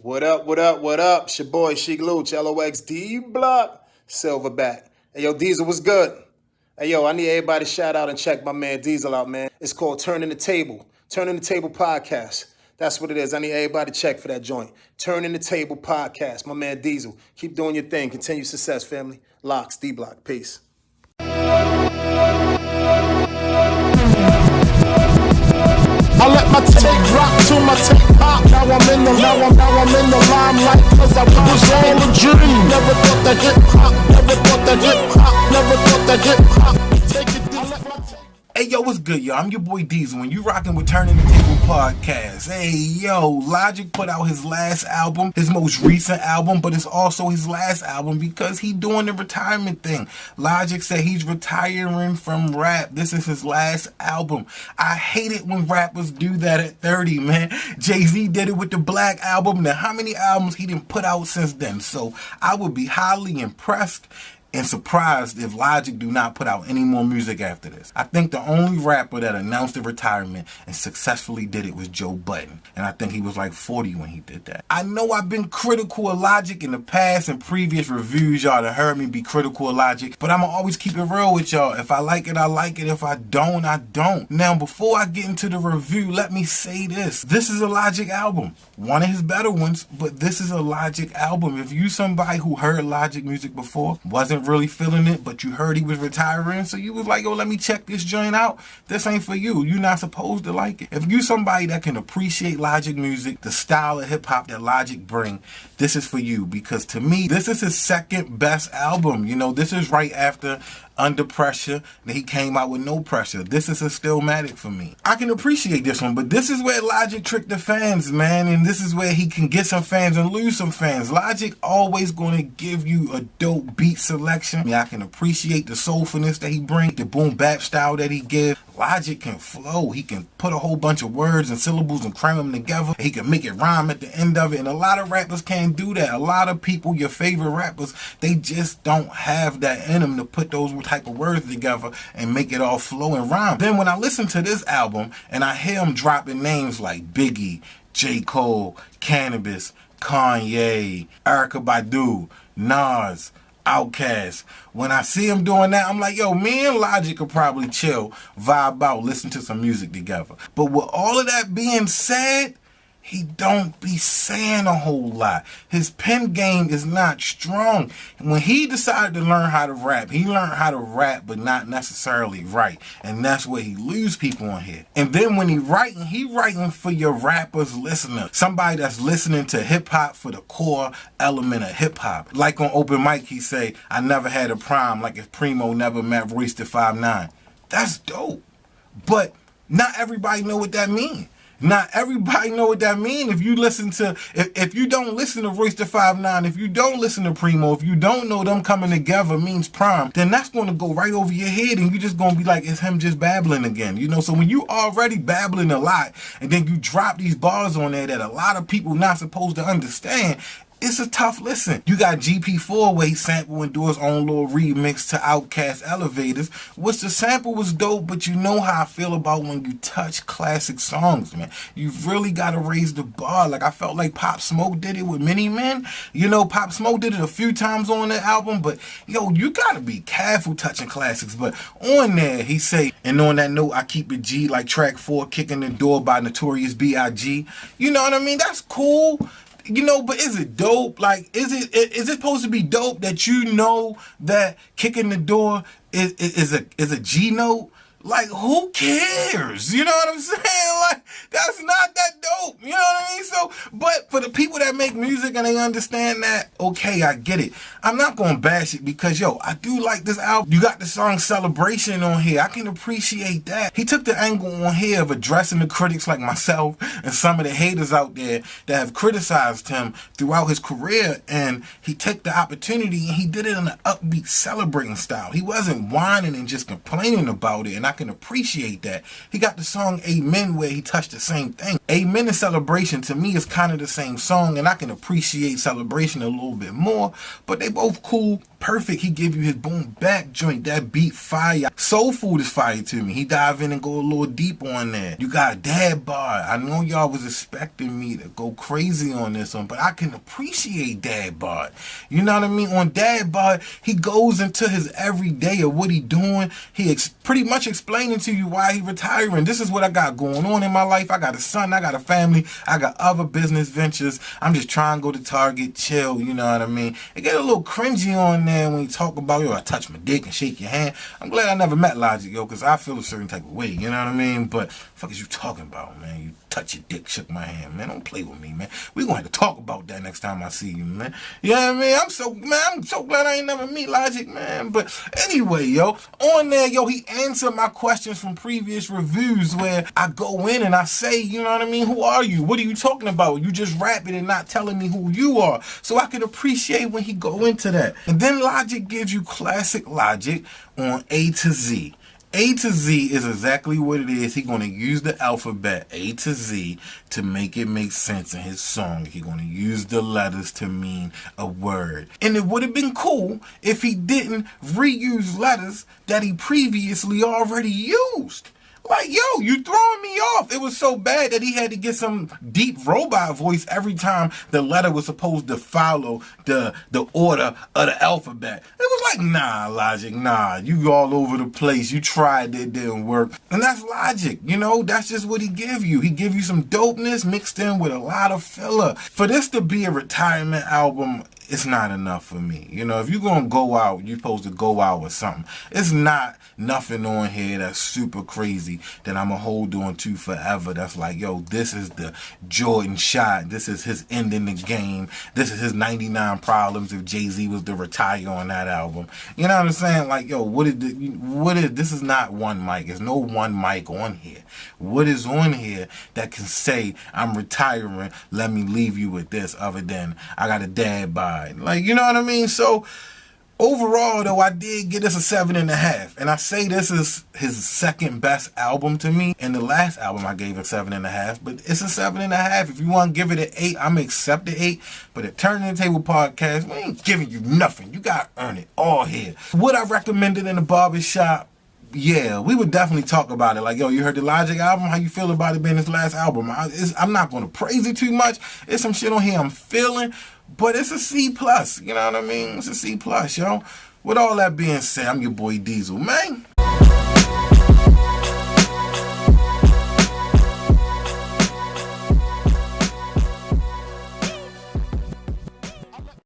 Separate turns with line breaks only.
What up, what up, what up? It's your boy Sheek Louch, LOXD Block, Silverback. Hey, yo, Diesel, what's good? Hey, yo, I need everybody to shout out and check my man Diesel out, man. It's called Turning the Table. Turning the Table Podcast. That's what it is. I need everybody to check for that joint. Turning the Table Podcast. My man Diesel. Keep doing your thing. Continue success, family. Locks, D-Block. Peace.
I let my tape drop to my tape pop. Now I'm in the limelight, cause I was all a dream. Never thought that hip hop, never thought that hip hop, never thought that hip hop. Take it down, let my tape.
Hey, yo, what's good, yo? I'm your boy Diesel, and you rocking with Turning the Table Podcast. Hey, yo, Logic put out his last album, his most recent album, but it's also his last album because he doing the retirement thing. Logic said he's retiring from rap. This is his last album. I hate it when rappers do that at 30, man. Jay-Z did it with the Black Album. Now, how many albums he didn't put out since then? So I would be highly impressed and surprised if Logic do not put out any more music after this. I think the only rapper that announced a retirement and successfully did it was Joe Budden. And I think he was like 40 when he did that. I know I've been critical of Logic in the past and previous reviews. Y'all have heard me be critical of Logic. But I'ma always keep it real with y'all. If I like it, I like it. If I don't, I don't. Now, before I get into the review, let me say this. This is a Logic album. One of his better ones, but this is a Logic album. If you somebody who heard Logic music before, wasn't really feeling it, but you heard he was retiring, so you was like, yo, let me check this joint out. This ain't for you. You're not supposed to like it. If you somebody that can appreciate Logic music, the style of hip-hop that Logic bring, this is for you, because to me, this is his second best album. You know, this is right after Under Pressure, and he came out with No Pressure. This is a Stillmatic for me. I can appreciate this one, but this is where Logic tricked the fans, man, and this is where he can get some fans and lose some fans. Logic always going to give you a dope beat selection. I mean, I can appreciate the soulfulness that he brings, the boom bap style that he gives. Logic can flow. He can put a whole bunch of words and syllables and cram them together. He can make it rhyme at the end of it, and a lot of rappers can't do that. A lot of people, your favorite rappers, they just don't have that in them to put those type of words together and make it all flow and rhyme. Then when I listen to this album and I hear him dropping names like Biggie, J. Cole, Cannabis, Kanye, Erykah Badu, Nas, Outkast. When I see him doing that, I'm like, yo, me and Logic could probably chill, vibe out, listen to some music together. But with all of that being said, he don't be saying a whole lot. His pen game is not strong. When he decided to learn how to rap, he learned how to rap, but not necessarily write. And that's where he lose people on here. And then when he writing for your rappers listener. Somebody that's listening to hip hop for the core element of hip hop. Like on Open Mic, he say, I never had a prime, like if Primo never met Royce da 5'9". That's dope. But not everybody know what that means. Not everybody know what that means. If you listen to, if you don't listen to Royce da 5'9", if you don't listen to Primo, if you don't know them coming together means prime, then that's going to go right over your head and you're just going to be like, it's him just babbling again. You know, so when you already babbling a lot and then you drop these bars on there that a lot of people not supposed to understand, it's a tough listen. You got GP4 where he sampled and do his own little remix to Outkast Elevators, which the sample was dope, but you know how I feel about when you touch classic songs, man. You've really got to raise the bar. Like I felt like Pop Smoke did it with Many Men. You know, Pop Smoke did it a few times on the album, but yo, you got to be careful touching classics. But on there, he say, and on that note, I keep it G like track 4, Kicking the Door by Notorious B.I.G. You know what I mean? That's cool. You know, but is it dope? Like, is it supposed to be dope that you know that Kicking the Door is a G note? Like, who cares? You know what I'm saying? Like, that's not that dope. You know what I mean? So, but for the people that make music and they understand that, okay, I get it. I'm not going to bash it because, yo, I do like this album. You got the song Celebration on here. I can appreciate that. He took the angle on here of addressing the critics like myself and some of the haters out there that have criticized him throughout his career. And he took the opportunity and he did it in an upbeat, celebrating style. He wasn't whining and just complaining about it. And I can appreciate that. He got the song Amen where he touched the same thing. Amen and Celebration to me is kind of the same song, and I can appreciate Celebration a little bit more, but they both cool. Perfect, he give you his boom back joint. That beat fire. Soul Food is fire to me. He dive in and go a little deep on that. You got Dad Bod. I know y'all was expecting me to go crazy on this one, but I can appreciate Dad Bod. You know what I mean? On Dad Bod, he goes into his everyday of what he doing. He pretty much explaining to you why he retiring. This is what I got going on in my life. I got a son, I got a family, I got other business ventures. I'm just trying to go to Target, chill, you know what I mean? It get a little cringy on there when you talk about, yo, I touch my dick and shake your hand. I'm glad I never met Logic, yo, because I feel a certain type of way, you know what I mean? But fuck is you talking about, man? You touch your dick, shook my hand, man. Don't play with me, man. We gonna have to talk about that next time I see you, man. You know what I mean? I'm so glad I ain't never meet Logic, man. But anyway, yo, on there, yo, he answered my questions from previous reviews where I go in and I say, you know what I mean? Who are you? What are you talking about? You just rapping and not telling me who you are. So I can appreciate when he go into that. And then Logic gives you classic Logic on A to Z. A to Z is exactly what it is. He's going to use the alphabet A to Z to make it make sense in his song. He's going to use the letters to mean a word. And it would have been cool if he didn't reuse letters that he previously already used. Like, yo, you throwing me off. It was so bad that he had to get some deep robot voice every time the letter was supposed to follow the order of the alphabet. It was like, nah, Logic, nah. You all over the place. You tried, it didn't work. And that's Logic, you know? That's just what he give you. He give you some dopeness mixed in with a lot of filler. For this to be a retirement album, it's not enough for me. You know, if you're going to go out, you're supposed to go out with something. It's not nothing on here that's super crazy that I'm going to hold on to forever. That's like, yo, this is the Jordan shot. This is his end in the game. This is his 99 Problems if Jay-Z was to retire on that album. You know what I'm saying? Like, yo, this is not one mic. There's no one mic on here. What is on here that can say, I'm retiring, let me leave you with this, other than I got a dad bod? Like, you know what I mean? So overall, though, I did get this a 7.5, and I say this is his second best album to me. And the last album I gave a 7.5, but it's a 7.5. If you want to give it an 8, I'm gonna accept the 8. But at Turning the Table Podcast, we ain't giving you nothing. You gotta earn it all here. Would I recommend it in the barbershop? Yeah, we would definitely talk about it. Like, yo, you heard the Logic album? How you feel about it being his last album? I'm not going to praise it too much. It's some shit on here I'm feeling, but it's a C+. You know what I mean? It's a C+, yo. With all that being said, I'm your boy Diesel, man.